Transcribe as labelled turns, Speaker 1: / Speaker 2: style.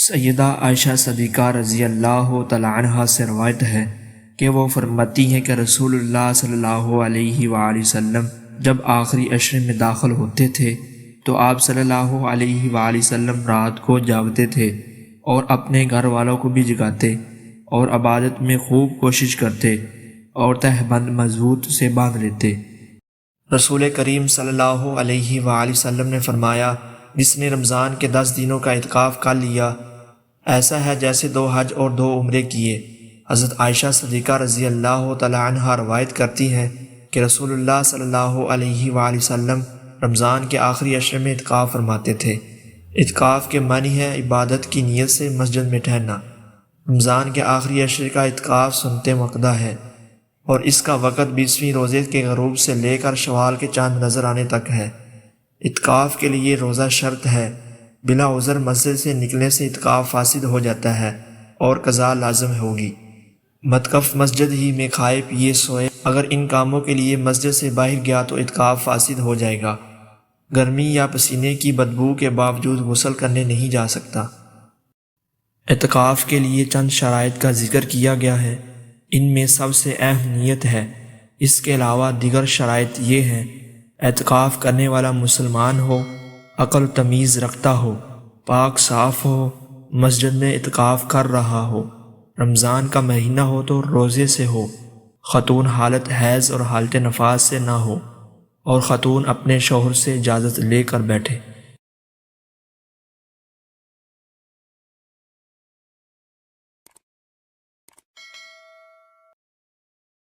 Speaker 1: سیدہ عائشہ صدیقہ رضی اللہ تعالی عنہا سے روایت ہے کہ وہ فرماتی ہیں کہ رسول اللہ صلی اللہ علیہ وآلہ وسلم جب آخری عشرے میں داخل ہوتے تھے تو آپ صلی اللہ علیہ وآلہ وسلم رات کو جاگتے تھے اور اپنے گھر والوں کو بھی جگاتے اور عبادت میں خوب کوشش کرتے اور تہبند مضبوط سے باندھ لیتے۔ رسول کریم صلی اللہ علیہ وآلہ وسلم نے فرمایا، جس نے رمضان کے 10 دنوں کا اعتکاف کر لیا ایسا ہے جیسے 2 حج اور 2 عمرے کیے۔ حضرت عائشہ صدیقہ رضی اللہ تعالی عنہا روایت کرتی ہیں کہ رسول اللہ صلی اللہ علیہ وآلہ وسلم رمضان کے آخری عشرے میں اعتکاف فرماتے تھے۔ اعتکاف کے معنی ہے عبادت کی نیت سے مسجد میں ٹھہرنا۔ رمضان کے آخری عشرے کا اعتکاف سنت مؤکدہ ہے اور اس کا وقت 20ویں روزے کے غروب سے لے کر شوال کے چاند نظر آنے تک ہے۔ اعتکاف کے لیے روزہ شرط ہے، بلا عذر مسجد سے نکلنے سے اعتکاف فاسد ہو جاتا ہے اور قضا لازم ہوگی۔ متکف مسجد ہی میں کھائے پیے سوئے، اگر ان کاموں کے لیے مسجد سے باہر گیا تو اعتکاف فاسد ہو جائے گا۔ گرمی یا پسینے کی بدبو کے باوجود غسل کرنے نہیں جا سکتا۔ اعتکاف کے لیے چند شرائط کا ذکر کیا گیا ہے، ان میں سب سے اہم نیت ہے۔ اس کے علاوہ دیگر شرائط یہ ہیں: اعتکاف کرنے والا مسلمان ہو، عقل تمیز رکھتا ہو، پاک صاف ہو، مسجد میں اعتکاف کر رہا ہو، رمضان کا مہینہ ہو تو روزے سے ہو، خاتون حالت حیض اور حالت نفاس سے نہ ہو، اور خاتون اپنے شوہر سے اجازت لے کر بیٹھے۔